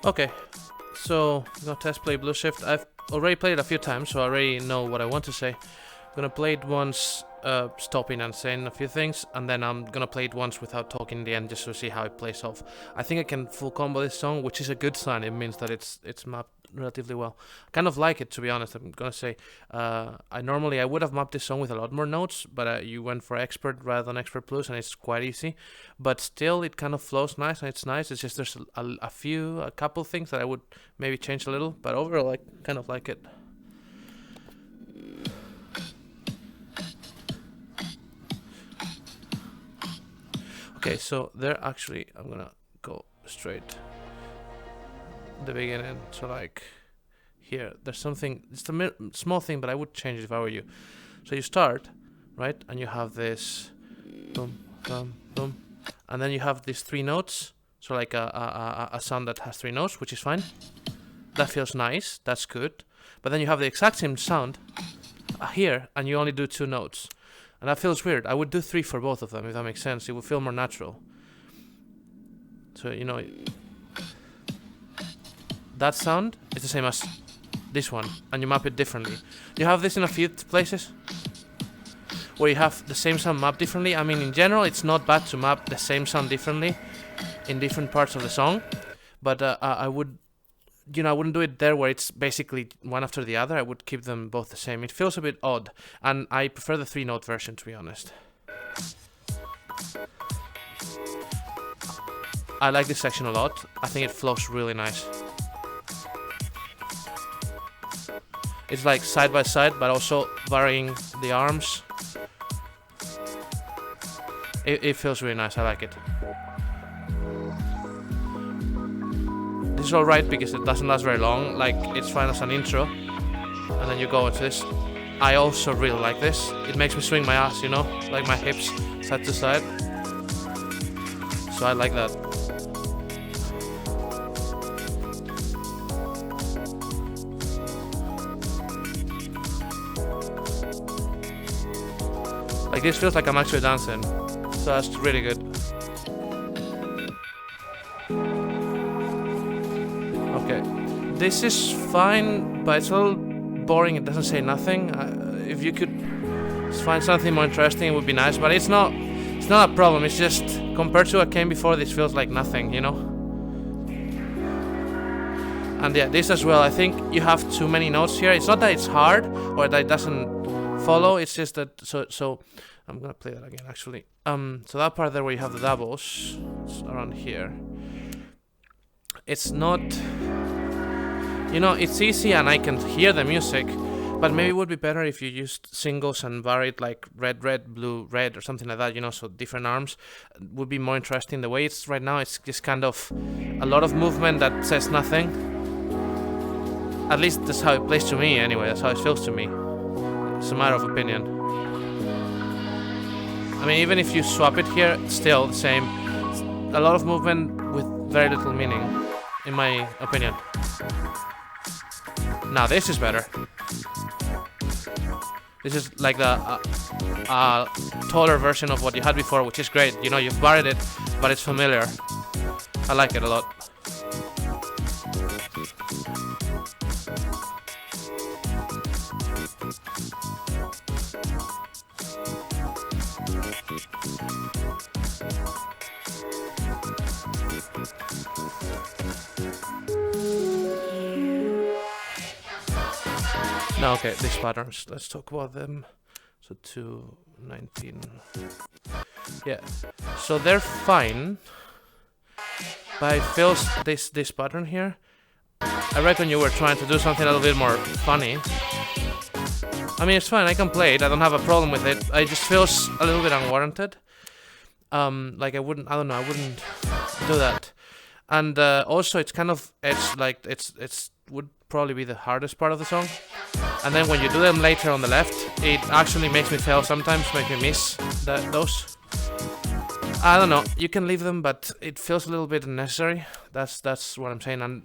Okay, so I'm gonna test play Blue Shift. I've already played it a few times, so I already know what I want to say. I'm gonna play it once, stopping and saying a few things, and then I'm gonna play it once without talking in the end, just to see how it plays off. I think I can full combo this song, which is a good sign. It means that it's mapped relatively well. I kind of like it, to be honest. I'm gonna say, I would have mapped this song with a lot more notes, but you went for Expert rather than Expert Plus, and it's quite easy. But still, it kind of flows nice, and it's nice. It's just there's a couple things that I would maybe change a little, but overall, I kind of like it. Okay, so there actually, I'm gonna go straight the beginning. So like here, there's something, it's a small thing, but I would change it if I were you. So you start, right, and you have this boom, boom, boom, and then you have these three notes. So like a sound that has three notes, which is fine. That feels nice, that's good. But then you have the exact same sound here, and you only do two notes. And that feels weird. I would do three for both of them, if that makes sense. It would feel more natural. So, you know, that sound is the same as this one, and you map it differently. You have this in a few places where you have the same sound mapped differently. I mean, in general, it's not bad to map the same sound differently in different parts of the song, but I would, you know, I wouldn't do it there where it's basically one after the other. I would keep them both the same. It feels a bit odd, and I prefer the 3-note version, to be honest. I like this section a lot. I think it flows really nice. It's like side by side, but also varying the arms. It feels really nice. I like it. This is alright because it doesn't last very long. Like, it's fine as an intro, and then you go into this. I also really like this. It makes me swing my ass, you know, like my hips side to side. So I like that. Like, this feels like I'm actually dancing, so that's really good. Okay, this is fine, but it's a little boring. It doesn't say nothing. If you could find something more interesting, it would be nice, but it's not a problem. It's just, compared to what came before, this feels like nothing, you know? And yeah, this as well, I think you have too many notes here. It's not that it's hard, or that it doesn't follow, it's just that, so I'm gonna play that again, actually. So that part there where you have the doubles, it's around here. It's not, you know, it's easy and I can hear the music, but maybe it would be better if you used singles and varied, like red, red, blue, red, or something like that, you know, so different arms would be more interesting. The way it's right now, it's just kind of a lot of movement that says nothing. At least that's how it plays to me anyway, that's how it feels to me. It's a matter of opinion. I mean, even if you swap it here, it's still the same. It's a lot of movement with very little meaning, in my opinion. Now this is better. This is like the taller version of what you had before, which is great. You know, you've varied it, but it's familiar. I like it a lot. Now, okay, these patterns, let's talk about them. So 219. Yeah, so they're fine, but it feels this pattern here. I reckon you were trying to do something a little bit more funny. I mean, it's fine, I can play it, I don't have a problem with it. It just feels a little bit unwarranted. Like I wouldn't do that. And also it's kind of, it's like, it's would probably be the hardest part of the song. And then when you do them later on the left, it actually makes me fail sometimes, make me miss those. I don't know, you can leave them, but it feels a little bit unnecessary. That's what I'm saying. And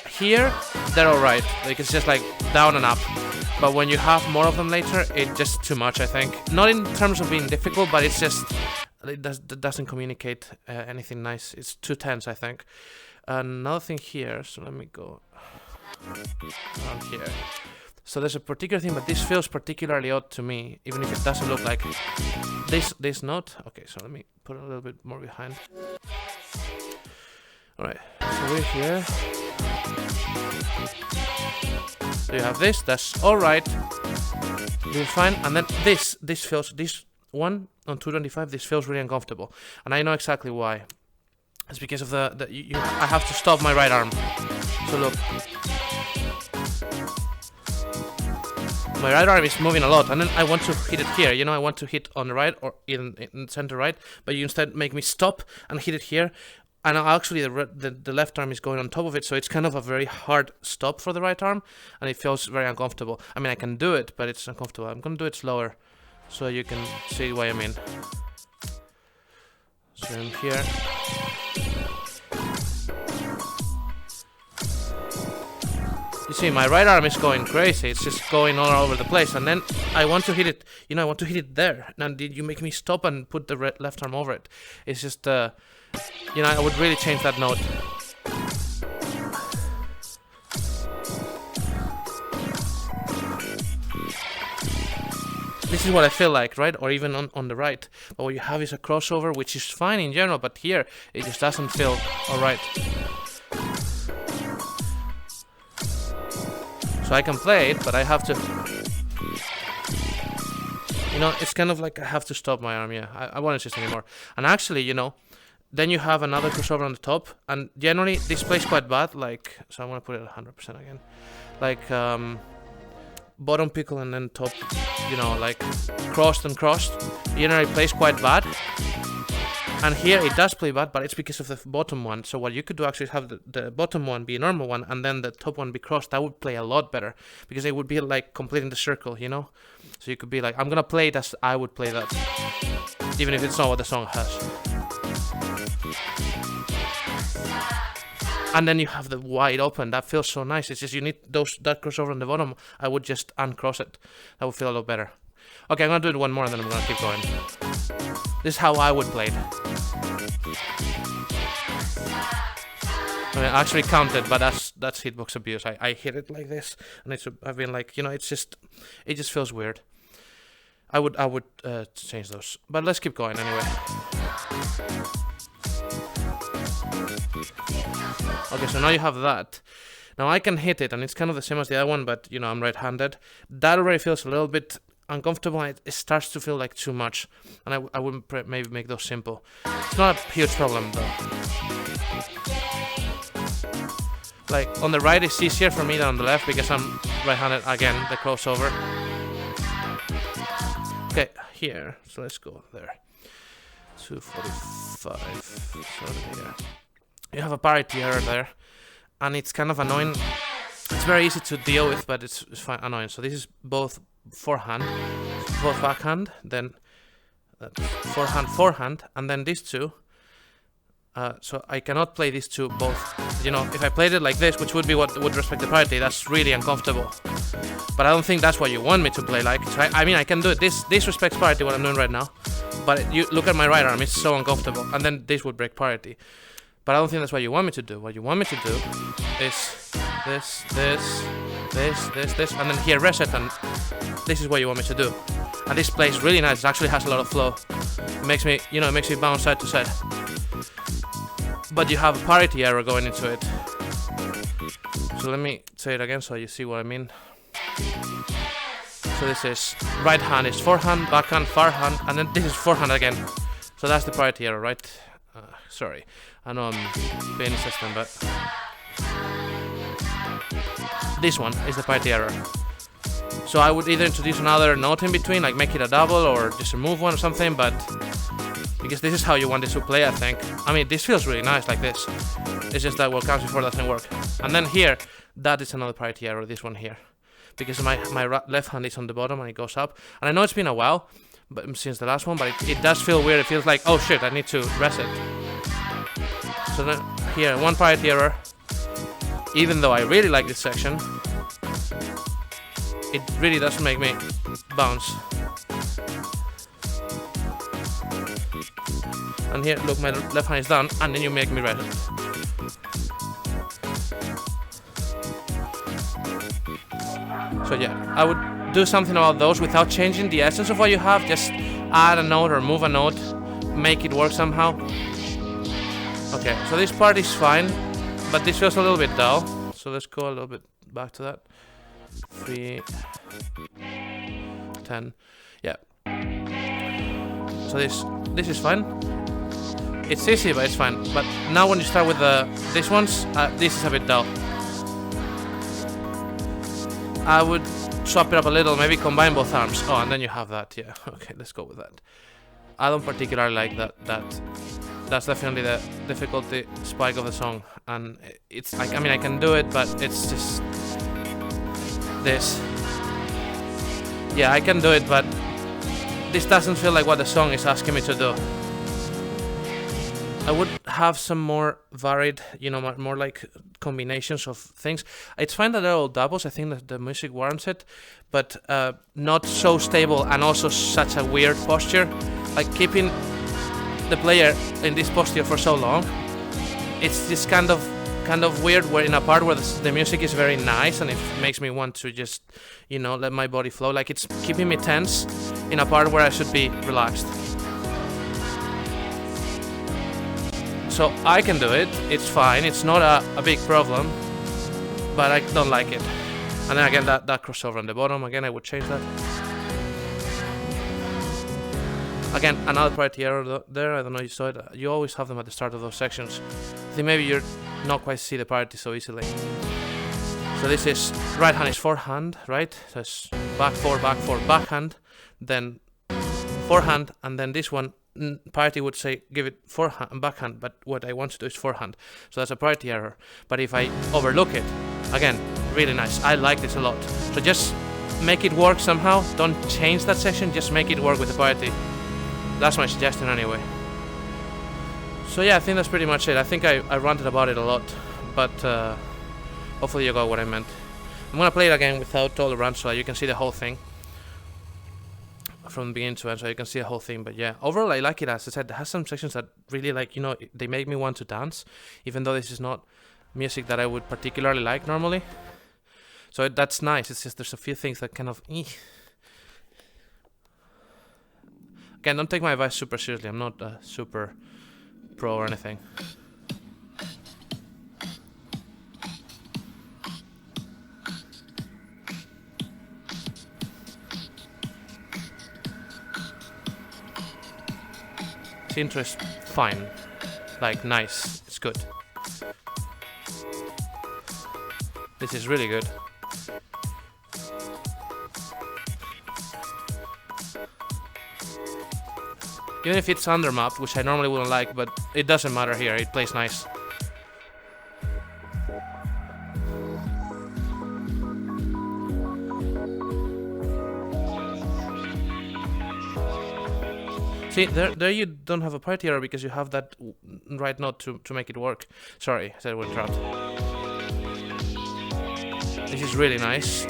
here, they're alright. Like, it's just like down and up. But when you have more of them later, it's just too much, I think. Not in terms of being difficult, but it's just, it doesn't communicate anything nice. It's too tense, I think. Another thing here, so let me go around here. So there's a particular thing, but this feels particularly odd to me, even if it doesn't look like this note. Okay, so let me put a little bit more behind. Alright, so we're here. So you have this, that's alright. This is fine, and then this one on 225, this feels really uncomfortable. And I know exactly why. It's because of I have to stop my right arm. So look. My right arm is moving a lot, and then I want to hit it here. You know, I want to hit on the right or in center right, but you instead make me stop and hit it here. And actually, the left arm is going on top of it, so it's kind of a very hard stop for the right arm, and it feels very uncomfortable. I mean, I can do it, but it's uncomfortable. I'm gonna do it slower, so you can see what I mean. So I'm here. You see, my right arm is going crazy. It's just going all over the place. And then I want to hit it, you know, I want to hit it there. Now, did you make me stop and put the left arm over it? It's just, you know, I would really change that note. This is what I feel like, right? Or even on the right. But what you have is a crossover, which is fine in general, but here, it just doesn't feel alright. So I can play it, but I have to... You know, it's kind of like I have to stop my arm, yeah. I won't insist anymore. And actually, you know, then you have another crossover on the top, and generally, this plays quite bad, like... So I'm gonna put it at 100% again. Like, bottom pickle and then top, you know, like, crossed and crossed. Generally plays quite bad. And here it does play bad, but it's because of the bottom one. So what you could do actually is have the bottom one be a normal one, and then the top one be crossed. That would play a lot better, because it would be like completing the circle, you know? So you could be like, I'm gonna play it as I would play that, even if it's not what the song has. And then you have the wide open. That feels so nice. It's just you need that crossover on the bottom. I would just uncross it. That would feel a lot better. Okay, I'm gonna do it one more and then I'm gonna keep going. This is how I would play it. I mean, I actually counted, but that's hitbox abuse. I hit it like this, and I've been like, you know, it just feels weird. I would change those, but let's keep going anyway. Okay, so now you have that. Now I can hit it, and it's kind of the same as the other one, but you know, I'm right-handed. That already feels a little bit uncomfortable, and it starts to feel like too much, and I would maybe make those simple. It's not a huge problem though. Like on the right it's easier for me than on the left because I'm right-handed again, the crossover. Okay, here, so let's go there. 245, so here. You have a parity error there, and it's kind of annoying. It's very easy to deal with, but it's fine, annoying. So this is both forehand, both backhand, then forehand, and then these two. So I cannot play these two both. You know, if I played it like this, which would be what would respect the parity, that's really uncomfortable. But I don't think that's what you want me to play like. So I mean, I can do it. This respects parity, what I'm doing right now. But you look at my right arm, it's so uncomfortable. And then this would break parity. But I don't think that's what you want me to do. What you want me to do is this, and then here reset, and this is what you want me to do. And this plays really nice. It actually has a lot of flow. It makes me, you know, it makes me bounce side to side. But you have a parity error going into it. So let me say it again so you see what I mean. So this is right hand is forehand, backhand, forehand, and then this is forehand again. So that's the parity error, right? Sorry, I know I'm being insistent, but this one is the parity error. So I would either introduce another note in between, like make it a double, or just remove one or something, but because this is how you want this to play, I think. I mean, this feels really nice like this. It's just that what comes before doesn't work. And then here, that is another parity error, this one here. Because my left hand is on the bottom and it goes up. And I know it's been a while but since the last one, but it does feel weird. It feels like, oh shit, I need to reset. So then here, one parity error. Even though I really like this section, it really doesn't make me bounce. And here, look, my left hand is done, and then you make me reset. So yeah, I would do something about those without changing the essence of what you have. Just add a note or move a note, make it work somehow. Okay, so this part is fine, but this feels a little bit dull. So let's go a little bit back to that. 3, 10, yeah. So this is fine. It's easy, but it's fine. But now when you start with these ones, this is a bit dull. I would swap it up a little, maybe combine both arms. Oh, and then you have that, yeah. Okay, let's go with that. I don't particularly like that. That's definitely the difficulty spike of the song. And it's like, I mean, I can do it, but it's just this. Yeah, I can do it, but this doesn't feel like what the song is asking me to do. I would have some more varied, you know, more like combinations of things. It's fine that they're all doubles. I think that the music warrants it, but not so stable and also such a weird posture. Like keeping the player in this posture for so long, it's just kind of weird. Where in a part where the music is very nice and it makes me want to just, you know, let my body flow. Like it's keeping me tense in a part where I should be relaxed. So I can do it, it's fine, it's not a big problem, but I don't like it. And then again, that crossover on the bottom, again, I would change that. Again, another priority error there, I don't know if you saw it, you always have them at the start of those sections. I think maybe you're not quite see the priority so easily. So this is, right hand is forehand, right? So it's back, backhand, then forehand, and then this one, priority would say give it forehand and backhand, but what I want to do is forehand. So that's a priority error. But if I overlook it, again, really nice. I like this a lot. So just make it work somehow. Don't change that section, just make it work with the priority. That's my suggestion anyway. So yeah, I think that's pretty much it. I think I ranted about it a lot, but hopefully you got what I meant. I'm gonna play it again without all the runs so that you can see the whole thing from beginning to end, so you can see the whole thing. But yeah, overall I like it. As I said, it has some sections that really, like, you know, they make me want to dance, even though this is not music that I would particularly like normally. So that's nice. It's just there's a few things that kind of again, don't take my advice super seriously. I'm not a super pro or anything. This intro is fine, like nice, it's good. This is really good. Even if it's undermapped, which I normally wouldn't like, but it doesn't matter here, it plays nice. See, there you don't have a priority error because you have that right note to make it work. Sorry, I said we're trapped. This is really nice.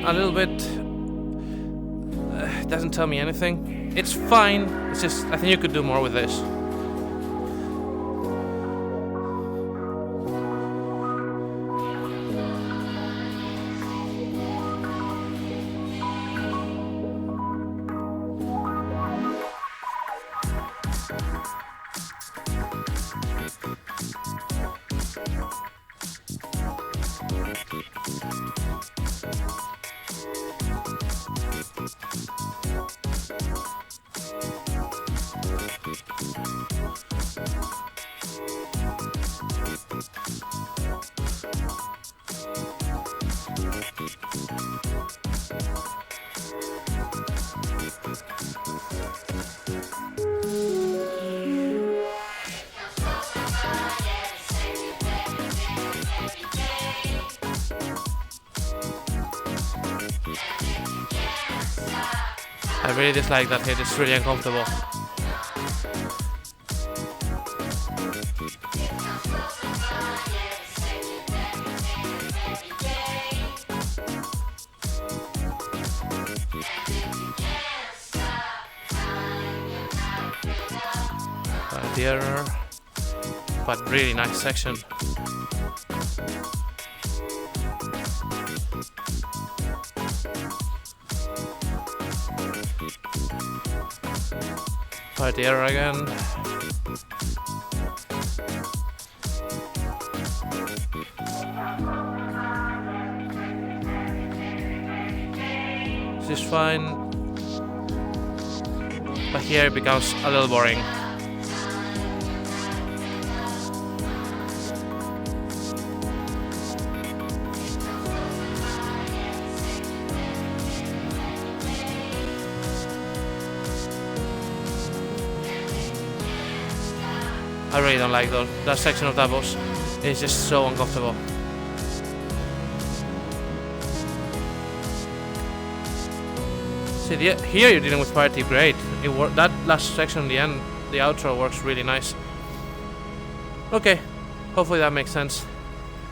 A little bit, it doesn't tell me anything. It's fine, it's just, I think you could do more with this. I really dislike that hit, it's really uncomfortable. The error, but really nice section. The error again. This is fine, but here it becomes a little boring. I really don't like that section of doubles. It's just so uncomfortable. See, here you're dealing with parity, great. That last section in the end, the outro works really nice. Okay, hopefully that makes sense.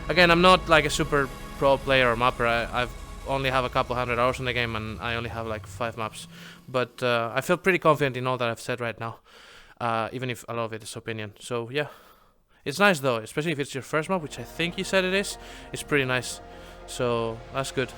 Again, I'm not like a super pro player or mapper. I've only have a couple hundred hours in the game and I only have like 5 maps. But I feel pretty confident in all that I've said right now. Even if a lot of it is opinion. So yeah, it's nice though, especially if it's your first map, which I think you said it is. It's pretty nice, so that's good.